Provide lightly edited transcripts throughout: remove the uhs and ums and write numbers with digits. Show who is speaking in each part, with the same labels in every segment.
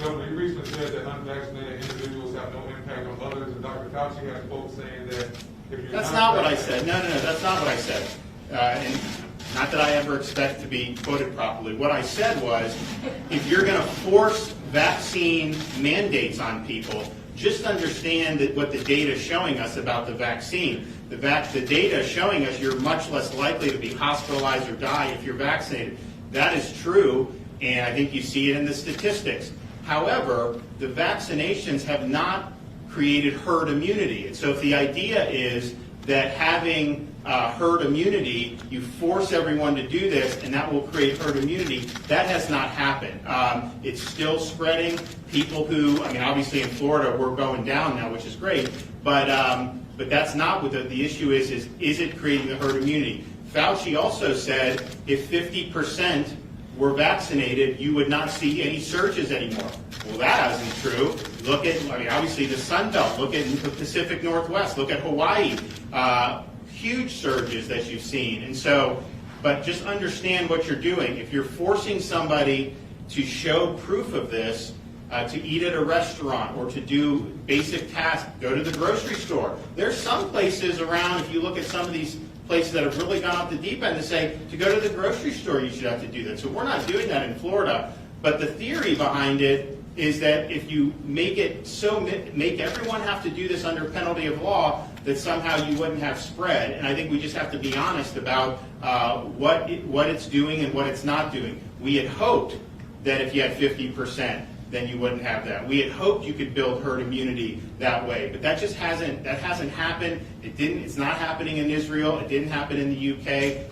Speaker 1: Governor, you recently said that unvaccinated individuals have no impact on others, and Dr. Fauci has folks saying that if you're
Speaker 2: That's not what I said. No, that's not what I said. And not that I ever expect to be quoted properly. What I said was, if you're going to force vaccine mandates on people, just understand that what the data is showing us about the vaccine. The data is showing us you're much less likely to be hospitalized or die if you're vaccinated. That is true, and I think you see it in the statistics. However, the vaccinations have not created herd immunity. And so if the idea is that having herd immunity, you force everyone to do this and that will create herd immunity, that has not happened. It's still spreading. People who, I mean, obviously in Florida we're going down now, which is great, but that's not what the issue is it creating the herd immunity? Fauci also said if 50% were vaccinated, you would not see any surges anymore. Well, that isn't true. Look at, I mean, obviously the Sun Belt. Look at the Pacific Northwest. Look at Hawaii. Huge surges that you've seen. And so, but just understand what you're doing. If you're forcing somebody to show proof of this, to eat at a restaurant or to do basic tasks, go to the grocery store. There's some places around, if you look at some of these places that have really gone off the deep end, to say to go to the grocery store you should have to do that. So we're not doing that in Florida. But the theory behind it is that if you make it so, make everyone have to do this under penalty of law, that somehow you wouldn't have spread. And I think we just have to be honest about what it's doing and what it's not doing. We had hoped that if you had 50%, then you wouldn't have that. We had hoped you could build herd immunity that way, but that just hasn't happened. It's not happening in Israel. It didn't happen in the UK.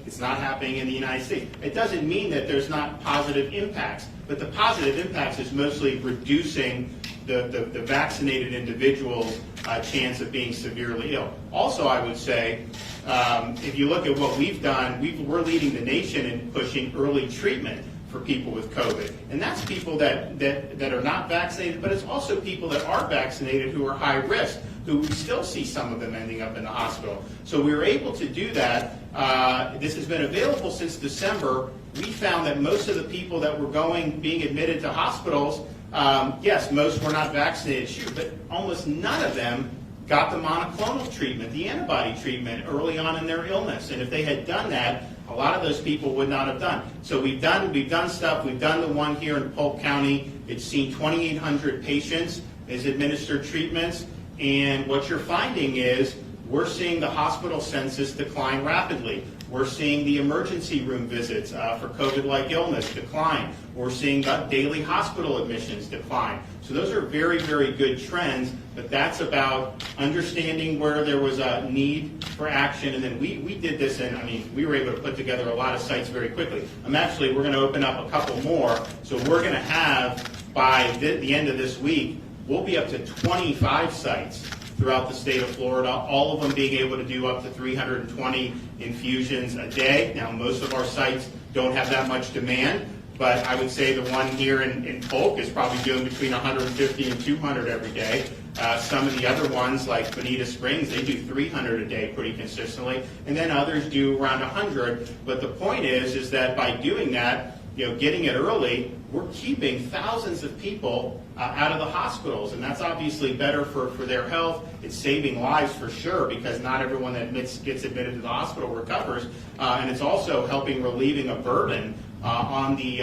Speaker 2: It's not happening in the United States. It doesn't mean that there's not positive impacts, but the positive impacts is mostly reducing the vaccinated individual's chance of being severely ill. Also, I would say, if you look at what we've done, we're leading the nation in pushing early treatment for people with COVID. And that's people that are not vaccinated, but it's also people that are vaccinated who are high risk, who we still see some of them ending up in the hospital. So we were able to do that. This has been available since December. We found that most of the people that were being admitted to hospitals, yes, most were not vaccinated, sure, but almost none of them got the monoclonal treatment, the antibody treatment, early on in their illness. And if they had done that, a lot of those people would not have done. So we've done stuff. We've done the one here in Polk County. It's seen 2,800 patients as administered treatments. And what you're finding is we're seeing the hospital census decline rapidly. We're seeing the emergency room visits for COVID-like illness decline. We're seeing daily hospital admissions decline. So those are very, very good trends, but that's about understanding where there was a need for action. And then we did this, and I mean, we were able to put together a lot of sites very quickly. We're going to open up a couple more. So we're going to have, by the end of this week, we'll be up to 25 sites throughout the state of Florida, all of them being able to do up to 320 infusions a day. Now, most of our sites don't have that much demand, but I would say the one here in Polk is probably doing between 150 and 200 every day. Some of the other ones, like Bonita Springs, they do 300 a day pretty consistently, and then others do around 100. But the point is that by doing that, getting it early, we're keeping thousands of people out of the hospitals, and that's obviously better for their health. It's saving lives for sure, because not everyone that gets admitted to the hospital recovers, and it's also helping relieving a burden on the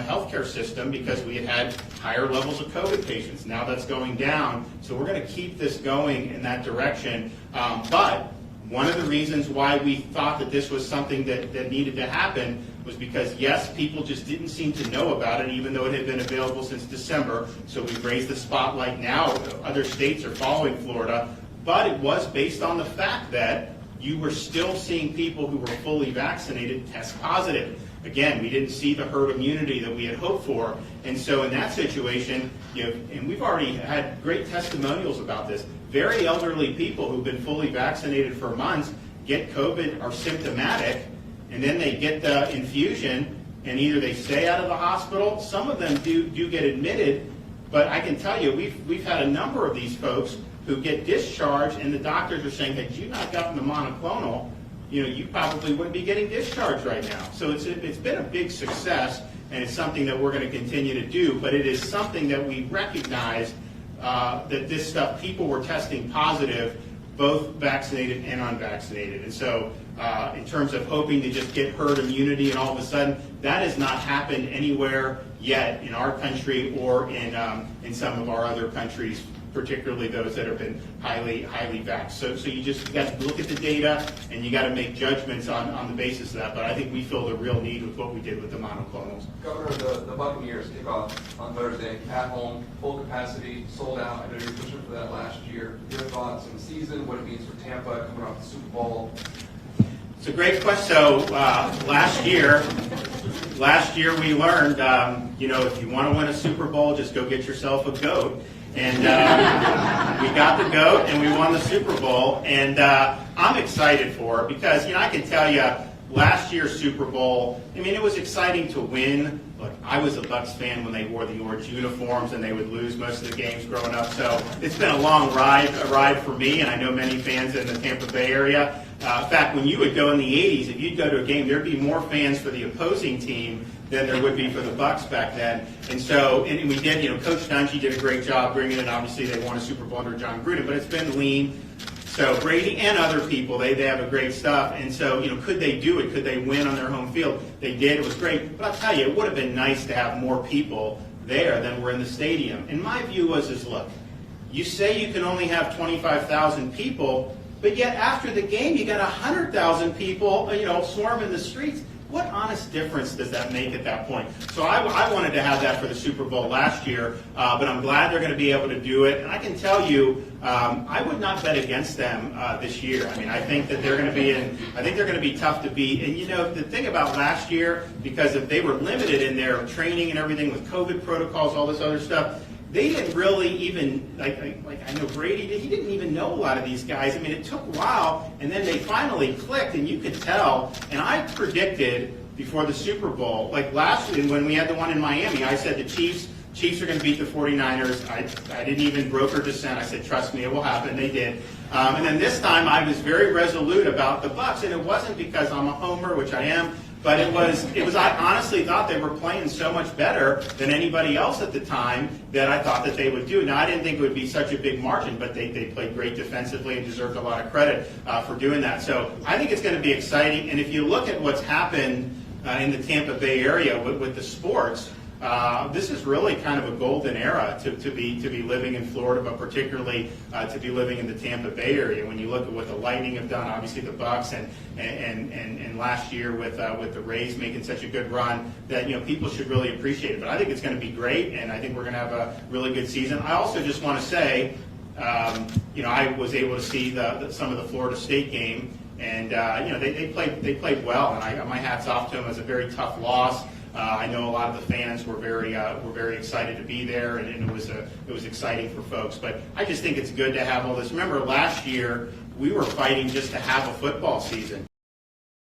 Speaker 2: healthcare system, because we had higher levels of COVID patients. Now that's going down, so we're going to keep this going in that direction. But one of the reasons why we thought that this was something that needed to happen was because, yes, people just didn't seem to know about it, even though it had been available since December. So we've raised the spotlight now. Other states are following Florida. But it was based on the fact that you were still seeing people who were fully vaccinated test positive. Again, we didn't see the herd immunity that we had hoped for. And so in that situation, and we've already had great testimonials about this, very elderly people who've been fully vaccinated for months get COVID, are symptomatic, and then they get the infusion, and either they stay out of the hospital. Some of them do get admitted, but I can tell you, we've had a number of these folks who get discharged, and the doctors are saying, had you not gotten the monoclonal, you probably wouldn't be getting discharged right now. So it's been a big success, and it's something that we're going to continue to do, but it is something that we recognize that this stuff, people were testing positive, both vaccinated and unvaccinated. And so in terms of hoping to just get herd immunity and all of a sudden, that has not happened anywhere yet in our country or in some of our other countries, particularly those that have been highly vaxxed. So you got to look at the data and you got to make judgments on the basis of that. But I think we feel the real need with what we did with the monoclonals.
Speaker 3: Governor, the Buccaneers kick off on Thursday at home, full capacity, sold out. I know you're pushing for that last year. Your thoughts on the season, what it means for Tampa coming off the Super Bowl?
Speaker 2: It's a great question. So last year we learned, if you want to win a Super Bowl, just go get yourself a goat. And we got the goat and we won the Super Bowl. And I'm excited for it because, I can tell you, last year's Super Bowl, it was exciting to win. Look, I was a Bucs fan when they wore the orange uniforms and they would lose most of the games growing up. So it's been a long ride for me, and I know many fans in the Tampa Bay area. In fact, when you would go in the 80s, if you'd go to a game, there'd be more fans for the opposing team than there would be for the Bucs back then. And so, and we did, Coach Dungy did a great job bringing it. Obviously, they won a Super Bowl under John Gruden, but it's been lean. So Brady and other people, they have a great stuff. And so, could they do it? Could they win on their home field? They did. It was great. But I'll tell you, it would have been nice to have more people there than were in the stadium. And my view was, look, you say you can only have 25,000 people, but yet after the game, you got 100,000 people, swarming the streets. What honest difference does that make at that point? So I wanted to have that for the Super Bowl last year, but I'm glad they're going to be able to do it. And I can tell you, I would not bet against them this year. I think that they're going to be I think they're going to be tough to beat. And the thing about last year, because if they were limited in their training and everything with COVID protocols, all this other stuff, they didn't really even, like I know Brady did, he didn't even know a lot of these guys. It took a while, and then they finally clicked, and you could tell. And I predicted before the Super Bowl, like last year when we had the one in Miami, I said the Chiefs are going to beat the 49ers. I didn't even broker dissent. I said, trust me, it will happen. They did. And then this time I was very resolute about the Bucs, and it wasn't because I'm a homer, which I am, but it was. I honestly thought they were playing so much better than anybody else at the time that I thought that they would do. Now, I didn't think it would be such a big margin, but they played great defensively and deserved a lot of credit for doing that. So I think it's going to be exciting. And if you look at what's happened in the Tampa Bay area with the sports, this is really kind of a golden era to be living in Florida, but particularly to be living in the Tampa Bay area. When you look at what the Lightning have done, obviously the Bucs, and last year with the Rays making such a good run, that people should really appreciate it. But I think it's going to be great, and I think we're going to have a really good season. I also just want to say, I was able to see some of the Florida State game, and they played well, and my hat's off to them. It was a very tough loss. I know a lot of the fans were very excited to be there, and it was exciting for folks. But I just think it's good to have all this. Remember, last year we were fighting just to have a football season.